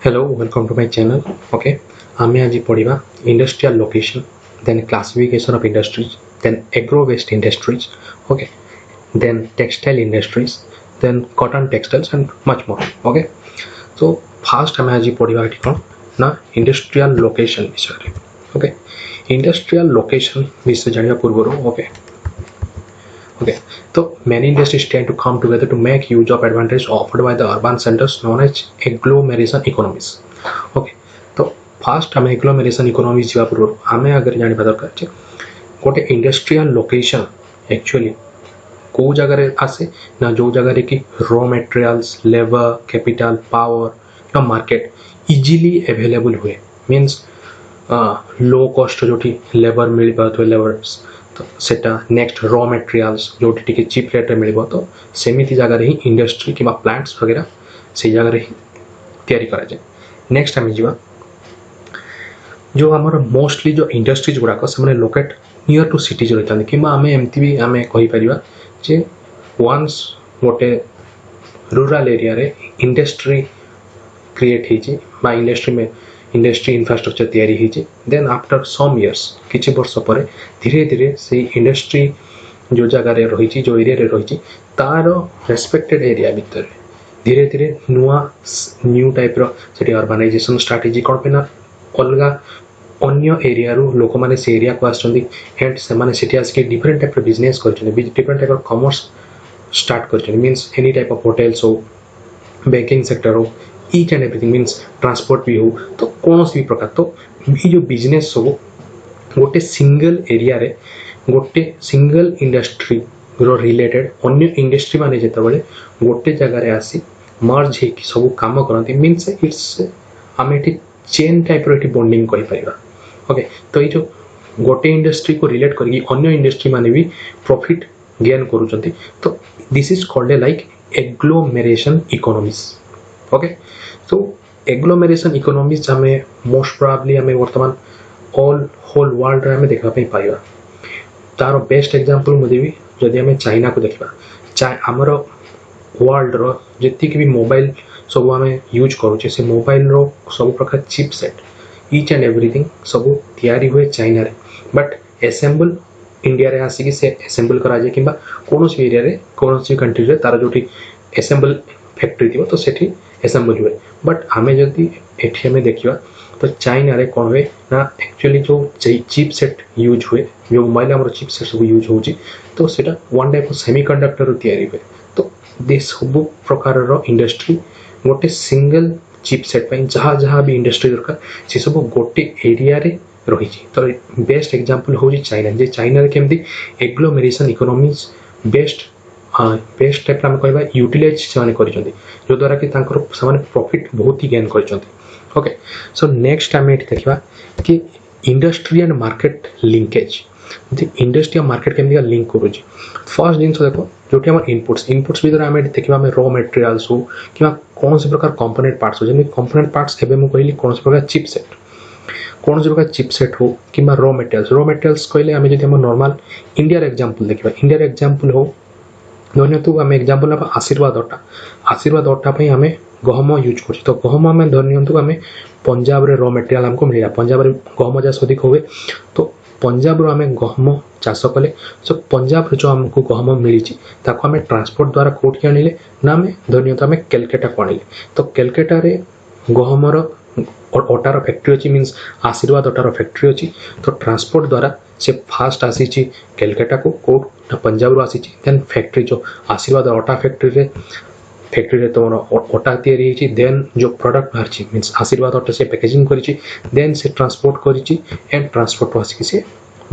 Hello, welcome to my channel. Okay, आमे आज पढ़िबा industrial location, then classification of industries, then agro-based industries, okay, then textile industries, then cotton textiles and much more. Okay, so first आमे आज पढ़िबा एठी कोन ना industrial location विषय. Okay, industrial location विषय जानिया पूर्वरो. Okay, so many industries tend to come together to make use of advantage offered by the urban centers known as agglomeration economies. Okay, तो first हमें agglomeration economies जीवा पूर्व हमें अगर जानी पता दरकार है कोटे industrial location actually को जगह रे आसे ना जो जगह रे की raw materials, labor, capital, power या market easily available हुए means low cost जोटी labor मिल पाते laborers तो सेटा नेक्स्ट रॉ मटेरियल्स जो टिके चीप रेट रे मिलबो तो सेमिति जगह रे ही इंडस्ट्री किबा प्लांट्स वगैरह से जगह रे ही तयारी करा जाय. नेक्स्ट हम जीवा जो हमर मोस्टली जो इंडस्ट्रीज गुडा को से लोकेट नियर टू सिटीज रहतन किबा हमें एमती भी हमें कहि परिबा जे वंस गोटे रूरल एरिया रे इंडस्ट्री क्रिएट हिची बा इंडस्ट्री में इंडस्ट्री इंफ्रास्ट्रक्चर तैयारी हिची देन आफ्टर सम इयर्स किछि वर्ष पर धीरे धीरे से इंडस्ट्री जो जगह रे रहिची जो एरिया रे रहिची तार रेस्पेक्टेड एरिया भीतर धीरे धीरे न्यू टाइप रो सेठी अर्बानाइजेशन स्ट्रेटजी कोन पेना अलगा अन्य एरिया रो लोक माने से एरिया को आछंदी एंड से माने सेठी आस के डिफरेंट टाइप रो बिजनेस करछन different type of commerce start करछन means any type of hotels हो बैंकिंग सेक्टर हो each and everything means transport भी हो तो कौन सी भी प्रकार तो भी जो बिजनेस हो गोटे सिंगल एरिया रे गोटे सिंगल इंडस्ट्री रो रिलेटेड अन्य इंडस्ट्री माने जेता बेले गोटे जगह रे आसी मर्ज हे कि सब काम करंती मींस इट्स हम एठी चेन टाइप रो एठी बॉन्डिंग कहि परिबा. ओके तो ये जो गोटे इंडस्ट्री को रिलेट करगी अन्य इंडस्ट्री माने भी प्रॉफिट गेन करूचंती तो this is called like agglomeration economies. Okay so agglomeration economies हमें most probably हमें वर्तमान all whole world रे हमें देखा पे पाइबा तार बेस्ट एग्जांपल मुझे भी जदि हमें चाइना को देखबा हमर वर्ल्ड रो जति कि भी मोबाइल सब हमें यूज करूचे से मोबाइल रो सब प्रकार चिपसेट ईच एंड एवरीथिंग सब तैयारी हुए चाइना रे बट असेंबल इंडिया रे आसी कि से असेंबल करा जाय किबा कोनोसी एरिया रे कोनोसी कंट्री रे तार जोठी असेंबल फैक्ट्री थी तो सेठी असेंबल हुए बट हमें जदि एठी हमें देखिबा तो चाइना रे कोन हुए ना एक्चुअली जो चिपसेट यूज हुए जो मोबाइल हमर चिपसेट सब यूज होची तो सेटा वन टाइप ऑफ सेमीकंडक्टर रो तयारी हुए तो दे सब प्रकार रो इंडस्ट्री गोटे सिंगल चिपसेट पे जहाँ जहाँ भी इंडस्ट्री दरकार से सब गोटे एरिया रे रही तो बेस्ट एग्जांपल हो चाइना जे चाइना रे केमदी agglomeration economies best best type आम कहवा यूटिलाइज से करिसेंती जो द्वारा कि तांकर सामाने प्रॉफिट बहुत ही गेन करिसेंती. ओके सो नेक्स्ट आम एठी देखिबा कि industry and market linkage J industry और मार्केट केमदी लिंक करूची. फर्स्ट दिन देखो जोटी हमर इनपुट्स भी आम एठी देखिबा हम रॉ मटेरियल्स हो कि कौन से प्रकार कंपोनेंट पार्ट्स हो जे कंपोनेंट पार्ट्स एबे मु कहली कौन से प्रकार चिपसेट कौन से प्रकार चिपसेट हो कि रॉ मटेरियल्स कहले आम जदि हम नॉर्मल इंडिया एग्जांपल देखिबा इंडिया एग्जांपल हो धन्यतु आम एग्जांपल आशीर्वाद अट्टा पे आम गहम यूज कर तो गहम आम धन्यतु आम पंजाब रे रॉ मटेरियल हमको मिला पंजाब रे गहम चाष अधिक हुए तो पंजाब रो आम गहम चाष कले सो पंजाब जो आमको गहम मिली आम ट्रांसपोर्ट द्वारा कोठी आनिले ना आम धन्यतु आम कैलकाटा को आनिले तो कैलकाटा रे गहमर अटार फैक्ट्री अच्छी मीन्स आशीर्वाद अटार फैक्ट्री अच्छी तो ट्रांसपोर्ट द्वारा से फास्ट आसी कैलकाटा को कोट पंजाब रू आसी देन फैक्ट्री जो आशीर्वाद अटा फैक्ट्री रे तुम अटा तैयारी देन जो प्रोडक्ट बाहर मीन्स आशीर्वाद अटा से पैकेजिंग करी देन से ट्रांसपोर्ट करी एंड ट्रांसपोर्ट आसिक से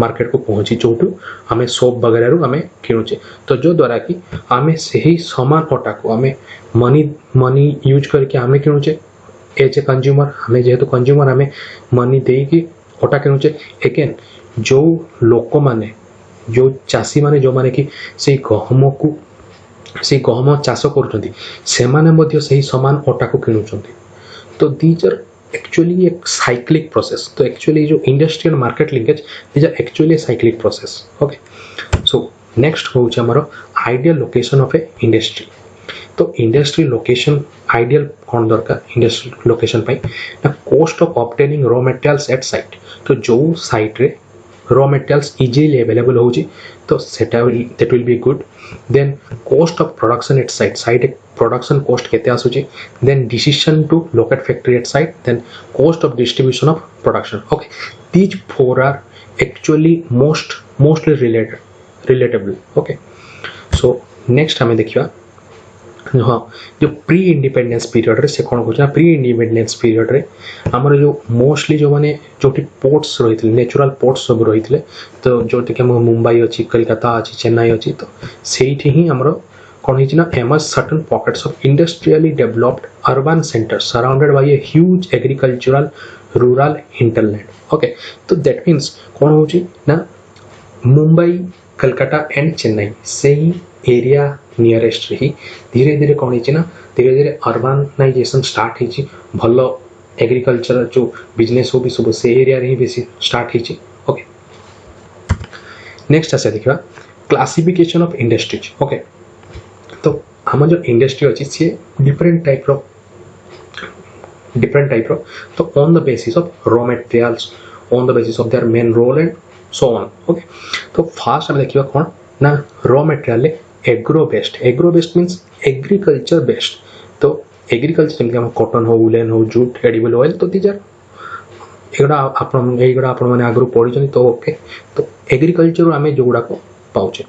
मार्केट को पहुँची जोटू आम सोप वगैरह रू आम किणुचे तो जो द्वारा कि आम से ही समान अटा को आम मनी यूज करके आम किणुचे एज ए कंज्यूमर हमें जेहेतु कंज्यूमर हमें मनी देकी अटा किणुचे एगेन जो लोक माने जो चाषी माने जो माने कि से गहम को से गहम चाष करुछंती से माने मध्य सही समान अटा को किणुछंती तो दीज आर एक्चुअली एक साइक्लिक प्रोसेस तो एक्चुअली जो industry and market linkage these are actually cyclic process. Okay so next होउछ हमरो ideal location of a industry तो इंडस्ट्री लोकेशन आइडियल कौन दरकार इंडस्ट्री लोकेशन पाई ना cost of obtaining raw materials at site तो जो साइट रे रॉ मटेरियल्स इजीली अवेलेबल हो तो सेटा that will be good then cost of production at site site production cost केते आसुची then decision to locate factory at site then cost of distribution of production okay these four are actually mostly relatable okay so next हमें देखिए हाँ जो pre independence period रे से कौन कहना प्री इंडिपेंडेंस पीरियड रे आमर जो मोस्टली जो माने जो पोर्ट्स रही नेचुरल पोर्ट्स सब रही तो जो मुंबई अच्छी कलकत्ता अच्छी चेन्नई अच्छी तो से ही आमर कौन है एमस certain pockets of industrially developed urban center surrounded by a huge agricultural rural hinterland okay तो दैट मीन्स कौन हो ना मुंबई कलकत्ता एंड चेन्नई से ही एरिया नियरेस्ट ही धीरे धीरे कौन है धीरे धीरे अर्बानाइजेशन स्टार्ट हो भल एग्रीकल्चर जो बिजनेस हो भी सब से एरिया ही बेसी स्टार्ट हो ओके नेक्स्ट आसे देखा क्लासिफिकेशन ऑफ इंडस्ट्रीज ओके तो आम जो इंडस्ट्री अच्छी सी डिफरेंट टाइप तो on the basis of raw materials on the basis of their main role and so on okay तो फास्ट आम देखा कौन ना raw material agro based means agriculture based तो एग्रीकल्चर जमी कॉटन हो वुलेन हो जूट एडिबल ऑयल तो दीज आर एगुड़ा आप आगु पढ़ी तो ओके तो एग्रीकल्चर आम जो गुड़ाक पाचे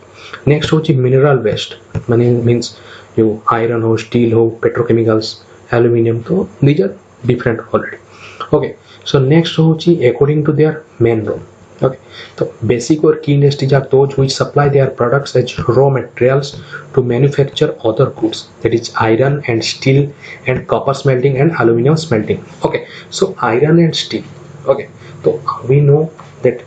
नेक्स्ट हूँ मिनरल वेस्ट माने मीन्स जो आयरन हो स्टील हो पेट्रोकेमिकल्स एल्यूमिनियम तो these are different already okay so next हूँ according to their main role okay so basic or key industries are those which supply their products as raw materials to manufacture other goods that is iron and steel and copper smelting and aluminum smelting okay so iron and steel okay so we know that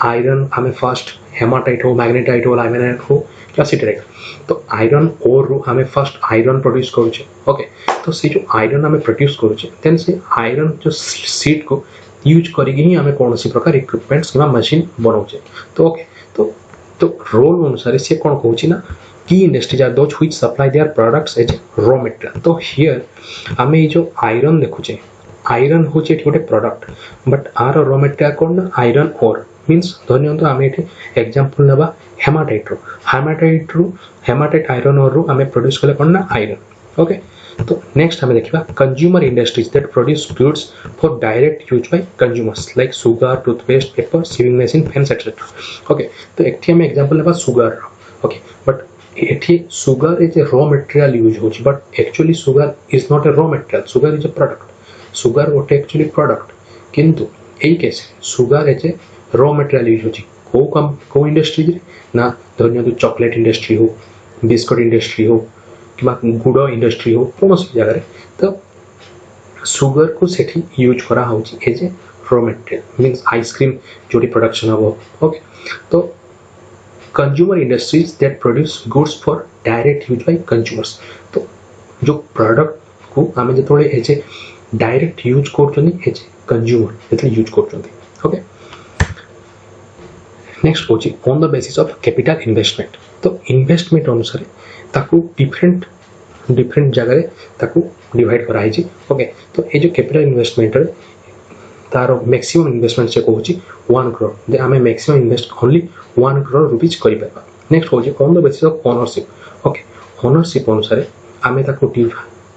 iron हमें first hematite हो magnetite हो limonite हो cassiterite तो iron ore रू हमें first iron produce करुचे okay तो से जो आयरन हमें प्रोड्यूस करुचे देन से आयरन जो सीट को यूज करिक ही आम कौन सी प्रकार इक्विपमेंट्स कि मशीन बनाऊे तो ओके तो रोल अनुसार से कौन कहूँ ना की industries are those which supply their products as raw material तो हियर आम ये जो आयरन देखुचे आयरन हूँ गोटे product but are raw material कौन ना आयरन ओर मीन्स धरनियंतु आम ये एग्जांपल नेबा हेमाटाइट आयरन ओर रू आम प्रोड्यूस कले कौन ना आयरन ओके तो नेक्स्ट हमें देखा consumer industries that produce goods for direct use by consumers like sugar toothpaste paper sewing machine fans etcetera okay तो एक आम एग्जांपल नेबा सुगर ओके बट ये sugar is a raw material use हो but actually sugar is not a raw material sugar is a product sugar गोटे actually product किंतु यही case sugar as a raw material use हो कौ industry ना धरनियंतु chocolate industry हो biscuit industry हो कि गुड़ इंडस्ट्री हो कौन सी जगह तो सुगर को सेठी यूज करा होची as a raw material means ice cream जोटी प्रोडक्शन हम ओके तो consumer industries that produce goods for direct use by consumers तो जो प्रोडक्ट को आम जो एज ए डायरेक्ट यूज कर एज ए कंज्यूमर जो यूज कर ओके नेक्स्ट हूँ on the basis of capital investment तो इन्वेस्टमेंट अनुसार ताकू डिफरेंट जगह ताकू डिवाइड कराई ओके तो ये जो कैपिटल इन्वेस्टमेंट तार मैक्सिमम इन्वेस्टमेंट से कहूँ 1 करोड़ आम maximum invest only 1 crore rupees कर नेक्स्ट हूँ on the basis of ownership okay ownership अनुसार आम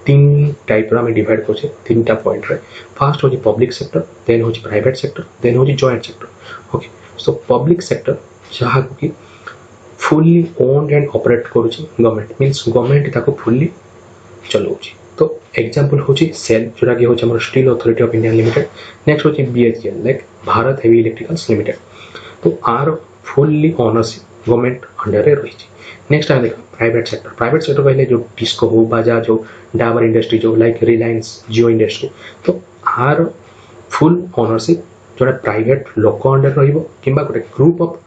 तीन टाइप आम डिवाइड कर 3टा पॉइंट रे फर्स्ट हूँ पब्लिक सेक्टर देन हूँ प्राइवेट सेक्टर देन हूँ joint sector okay so public sector जहाँ कि फुल्ली ओन्ड एंड ऑपरेट करुच्ची गवर्नमेंट मीन्स गवर्नमेंट ताको फुल्ली चलाउची तो एग्जांपल हूँ सेल जोटा कि हूँ steel authority of India limited next हूँ BHEL like Bharat heavy electricals limited तो are fully ownership government under रही नेक्स्ट आम देखा प्राइवेट सेक्टर कहले जो टिस्को हो बाजाज हो डाबर इंडस्ट्री जो लाइक रिलायंस जियो इंडस्ट्री तो आर फुल ओनरशिप जोटा प्राइवेट लोक अंडर रही गोटे ग्रुप ऑफ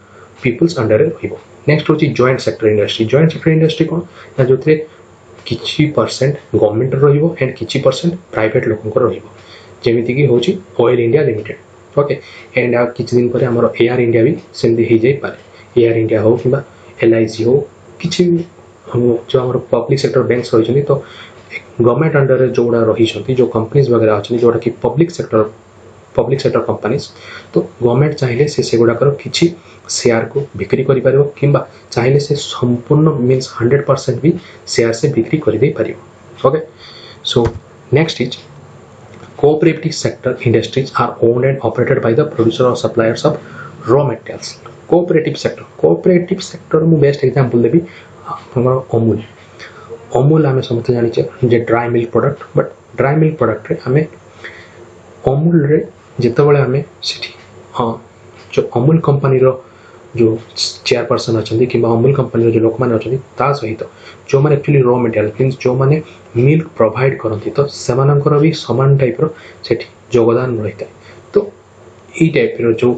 पीपल्स अंडर रही नेक्स्ट हूँ जॉइंट सेक्टर इंडस्ट्री कौन ना जो किछि परसेंट गवर्नमेंट एंड किछि परसेंट प्राइवेट लोक रमीती कि हूँ oil India limited okay and आ किछि दिन पर एयर इंडिया भी सेमती हो जाए एयर इंडिया हो कि LIC हो किछि जो आम पब्लिक सेक्टर बैंक्स रही तो गवर्नमेंट अंडर जोड़ा रही जो कंपनीज वगैरह अच्छी जोटा कि पब्लिक सेक्टर कंपनीज तो गवर्नमेंट चाहिए से गुड़ाकर किसी शेयर को बिक्री कर कि चाहिए से संपूर्ण मीन्स 100% भी शेयर से बिक्री कर दे पार okay so next is cooperative sector industries are owned and operated by the producer or suppliers of raw materials cooperative sector मु बेस्ट एग्जांपल देबी हमर अमूल आम समस्त जानी जे dry milk product but dry milk product रे आमे अमूल रे जितेबाला आम हाँ जो अमूल कंपनी रो जो चेयरपर्सन अच्छा कि अमूल कंपनी जो लोक मैंने अच्छा सहित जो मैंने एक्चुअली रॉ मटेरियल मीन्स जो मैंने मिल्क प्रोवाइड करती तो से भी सामान टाइप से योगदान रही है तो ये टाइप जो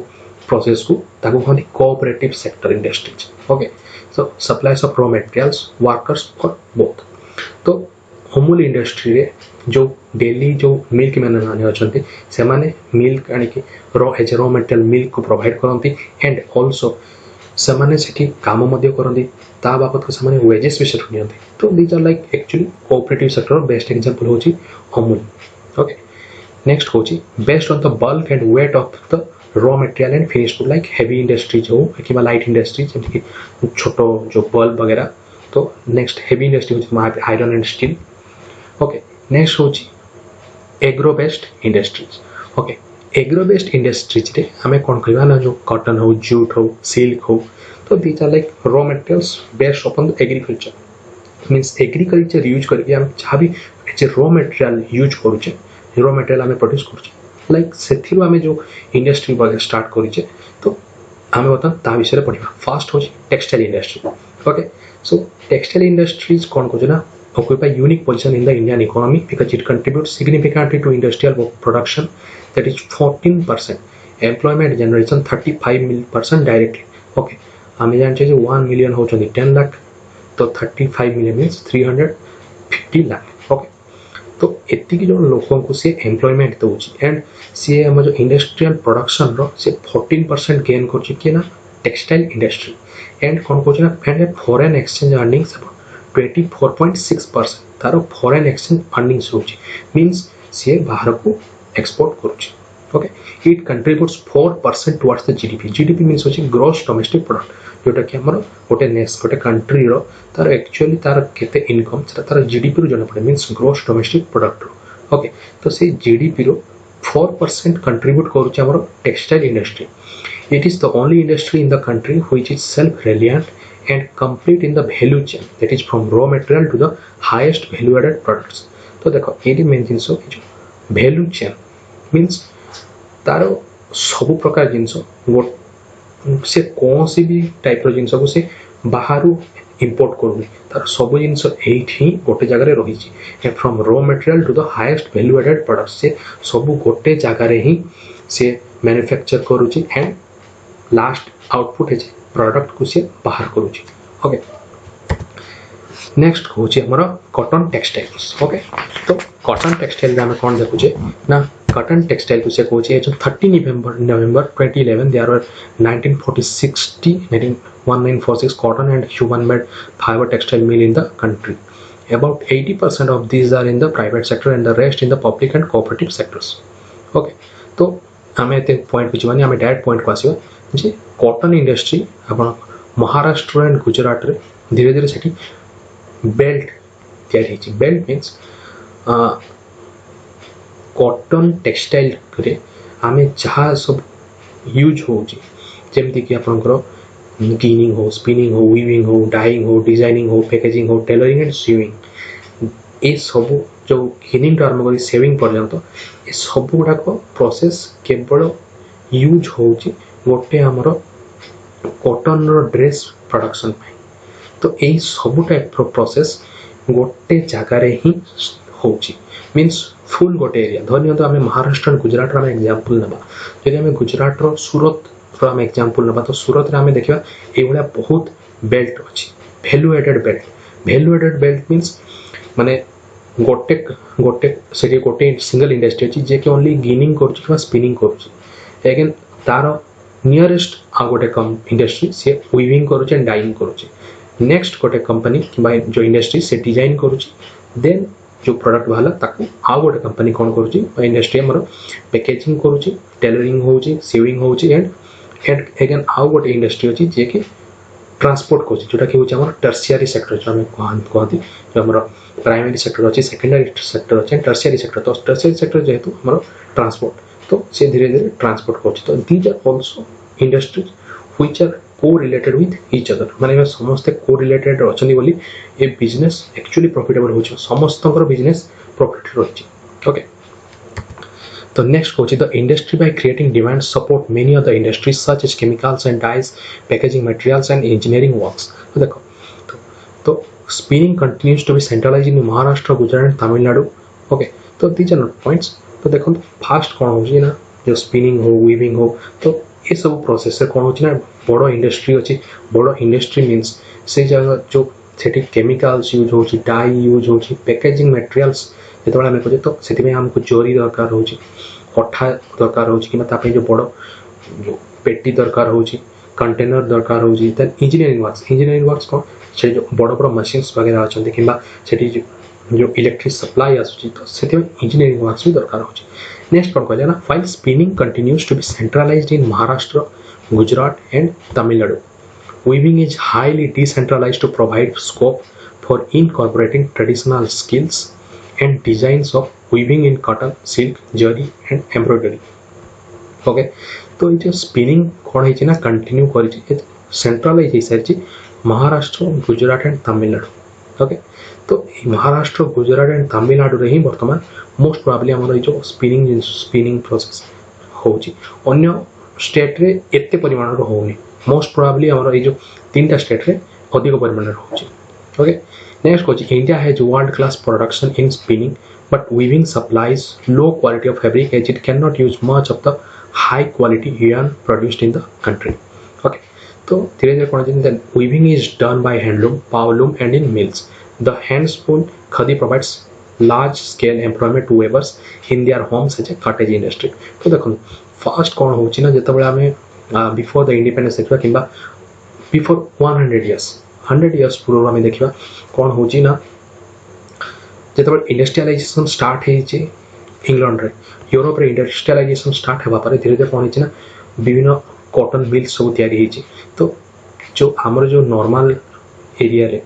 प्रोसेस को कहते cooperative sector industries okay so supplies of raw materials workers for both तो अमूल इंडस्ट्री रे जो डेली जो मिल्क मैंने अच्छा से मिल्क आणिक रॉ मटेरियल मिल्क को प्रोवाइड करती एंड ऑल्सो से काम करती ता बाबद से वेजेस भी सेठू नि तो these are like actually cooperative sector best example होची अमूल ओके नेक्स्ट होची based on the bulk and weight of the raw material and finish good like heavy industries हो कि लाइट इंडस्ट्रीज जैसे कि छोटो जो बल्ब वगैरह तो नेक्स्ट हेवी इंडस्ट्री होची iron and steel okay next होची agro based industries okay agro based industries रे हमें कौन करवा ना जो कॉटन हो जूट हो सिल्क हो तो these are like raw materials based upon the agriculture means agriculture use करके हम जहाँ भी रॉ मटेरियल यूज करुचे रॉ मटेरियल आम प्रोड्यूस करुचे लाइक से आम जो इंडस्ट्री वगैरह स्टार्ट करुचे तो आम बर्तमान ता विषय पढ़ा फास्ट हो textile industry okay so textile industries कौन कह occupy unique position in the Indian economy because it contributes significantly to industrial production that is 14%, employment generation 35% directly. Okay, हमें जानते हैं 1 million हो चुकी 10 लाख तो 35 million means 350 लाख ओके तो एति की जो लोगों को से एम्प्लॉयमेंट दूची एंड सी हम जो इंडस्ट्रियल प्रोडक्शन रो से 14% गेन कर कि ना टेक्सटाइल इंडस्ट्री एंड कौन कह ना फॉरेन एक्सचेंज अर्निंग्स 24.6% तार फॉरेन एक्सचेंज अर्निंग्स होची मींस सी बाहर को एक्सपोर्ट करुची okay it contributes 4% towards the GDP means होची ग्रॉस डोमेस्टिक प्रोडक्ट जोटा कि हमर गोटे कंट्री रो तार एक्चुअली तार केते इनकम सेटा तार जीडीपी रो जना पड़े मींस ग्रॉस डोमेस्टिक प्रोडक्ट रो ओके तो से जीडीपी रो 4% कंट्रीब्यूट करुची हमर textile industry it is the only industry in the country which is self reliant and complete in the value chain that is from raw material to the highest value added products तो देखो ये main जिनस value chain means तार सब प्रकार जिनस से कौन सी भी type रो जिनस को से बाहर इंपोर्ट करूनी तार सब जिनस एठी गोटे जगह रे रही छि from raw material to the highest value added products से सब गोटे जगह रे ही से मैन्युफैक्चर करूछि एंड लास्ट आउटपुट है प्रोडक्ट को से बाहर करूछि ओके नेक्स्ट होछि हमरा कॉटन टेक्सटाइल्स ओके तो कॉटन टेक्सटाइल में कौन देखुचे ना कॉटन टेक्सटाइल को से कहूचे 30 November 2011 there were 1946 cotton and human made fiber textile mill in the country about 80% of these are in the private sector and the rest in the public and cooperative sectors okay तो हमें एते point बुझवानी हमें direct point को आसीबा जे cotton industry अपन Maharashtra and Gujarat रे धीरे धीरे सेठी बेल्ट तैयारी छी बेल्ट मींस कॉटन टेक्सटाइल रे हमें जहाँ सब यूज हो जमती कि आपंकर गिनिंग हो स्पिनिंग हो वीविंग हो डाइंग हो डिजाइनिंग हो पैकेजिंग हो टेलरिंग एंड सिविंग ये सब जो गिनिंग टू आरंभ कर सेविंग पर्यंत ये सब गुड़ाक प्रोसेस केवल यूज हो गोटे आमर कॉटन ड्रेस प्रोडक्शन तो यही सब टाइप प्रोसेस गोटे जगार ही हो मीन्स फुल गोटे एरिया धरनी तो आम महाराष्ट्र गुजरात आम एग्जांपल ना जब आम गुजरात सूरत आम एग्जांपल ना तो सूरत आम देखा ये बहुत बेल्ट अच्छी वैल्यू एडेड बेल्ट मीन्स माने गोटे गोटे से गोटे सिंगल इंडस्ट्री अच्छी जे कि ओनली गिनिंग कर स्पिनिंग कर तार नियरेस्ट आ गोटे कम इंडस्ट्री सी वीविंग करुचे डाइंग करुचे नेक्स्ट गोटे कंपनी कि जो इंडस्ट्री से डिजाइन करुच्ची देन जो प्रोडक्ट बाहर ताकू आउ गोटे कंपनी कौन करुच्ची इंडस्ट्री आमर पैकेजिंग करुच्ची टेलरिंग होउची सीविंग होउची एंड अगेन आउ गोटे इंडस्ट्री अच्छी जे कि ट्रांसपोर्ट करुच्ची जोटा कि होची हमर टर्शियरी सेक्टर जो आम कहती जो हमर प्राइमरी सेक्टर अच्छी सेकेंडरी सेक्टर अच्छे टर्शियरी सेक्टर तो टर्शियरी सेक्टर जेहेतु हमर ट्रांसपोर्ट तो से धीरे धीरे ट्रांसपोर्ट करुच्ची तो these are also industries which are co-related with each other माने समस्ते co-related अच्छी बोली ए बिजनेस एक्चुअली प्रॉफिटेबल हो समस्त बिजनेस प्रॉफिट रही ओके तो नेक्स्ट कहूँ the industry by creating demand support many other industries such as chemicals and dyes packaging materials and engineering works तो देखो तो spinning continues to be centralise in Maharashtra Gujarat and Tamil Nadu okay तो these are not points तो देखो fast कौन हो ना जो स्पिनिंग हो वीविंग हो तो ये सब प्रोसेस कौन हो बड़ इंडस्ट्री अच्छी बड़ इंडस्ट्री मीन्स से जगह जो सेठी केमिकल्स यूज हो डाई यूज हो पैकेजिंग मटेरियल्स जो आम कहे तो से आमको जरी दरकार हो अठा दरकार हो कि जो बड़ जो पेटी दरकार हो कंटेनर दरकार हो इंजीनियरिंग वर्क्स कौन से जो बड़ बड़ मशीन्स वगैरह अच्छा कि जो इलेक्ट्रिक सप्लाई आसूँ तो से इंजीनियरिंग वर्क्स भी दरकार हो नेक्स्ट कौन कहले ना file spinning continues to be centralised in Maharashtra Gujarat and Tamil Nadu weaving is highly decentralized to provide scope for incorporating traditional skills and designs of weaving in cotton silk zari and embroidery okay तो ये spinning कौन है ना continue कर centralise हो सारी Maharashtra Gujarat and Tamil Nadu okay तो Maharashtra Gujarat and Tamil Nadu रे ही वर्तमान मोस्ट प्रोबेबली आमर जो स्पिनिंग प्रोसेस होन्य स्टेट रे एते परिमाण होनी मोस्ट प्रोबेबली आमर जो तीन स्टेट रे अधिक परिमाण होची ओके नेक्स्ट कहूँ India has world class production in spinning but weaving supplies low quality of fabric as it can not use much of the high quality yarn produced in the country okay तो धीरे धीरे कौन weaving is done by handloom powerloom and in mills the hand spun khadi provides large scale employment to weavers in their homes as a cottage industry तो देखो fast कौन हो जो आम बिफोर द इंडिपेंडेंस देखा कि बिफोर 100 years पूर्व आम देखा कौन हो जो इंडस्ट्रियलाइजेशन स्टार्ट हो इंग्लैंड रे यूरोप रे इंडस्ट्रियलाइजेशन स्टार्ट होगा धीरे धीरे कौन है विभिन्न कॉटन मिल्स सब तैयारी तो जो आमर जो नॉर्मल एरिया रे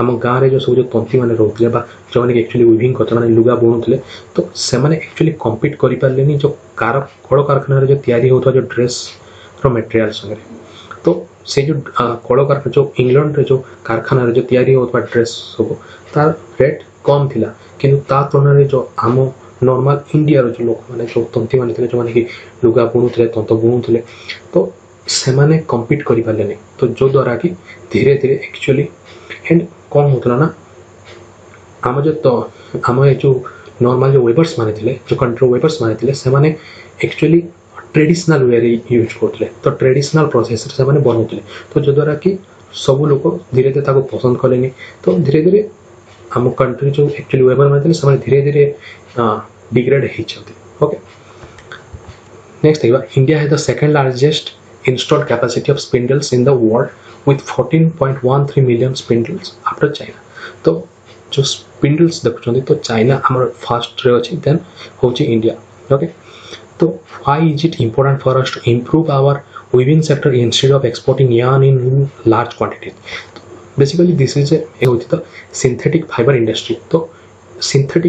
आम गाँव में जो सब जो तंती मैंने रोते जो मैंने एक्चुअली वीविंग करते मैंने लुगा बुणुले तो से एक्चुअली कम्पीट कर पारे जो कल कारखाना जो तैयारी होता जो ड्रेस मटेरियल संगे तो से जो कल कारखाना जो इंग्लैंड रे जो कारखाना जो तैयारी होता ड्रेस सब तार रेट कम थिला किंतु ता तुलना जो आम नॉर्मल इंडिया जो लोक मैंने जो तंती मैंने जो मैंने कि लुगा बुणुले तंत बुणुले तो से कम्पीट कर पारे तो जो द्वारा कि धीरे धीरे एक्चुअली एंड कौन होता ना आम जो तो आम जो नॉर्मल जो वेबर्स माने थे जो कंट्री वेबर्स माने थे से एक्चुअली ट्रेडिशनल वे यूज करते तो ट्रेडिशनल प्रोसेस से बनाते तो जो द्वारा कि सब लोग धीरे धीरे पसंद कले तो धीरे धीरे आम कंट्री जो एक्चुअली वेबर माने से धीरे धीरे डिग्रेड होती ओके नेक्स्ट देखा इंडिया है the second largest installed capacity of spindles in the world with 14.13 million spindles after China तो जो spindles देखुछंदी तो चाइना हमर फर्स्ट रे अछि देन होछि इंडिया ओके तो why is it important for us to improve our weaving sector instead of exporting yarn in large quantities basically this is a होछि तो synthetic fiber industry तो synthetic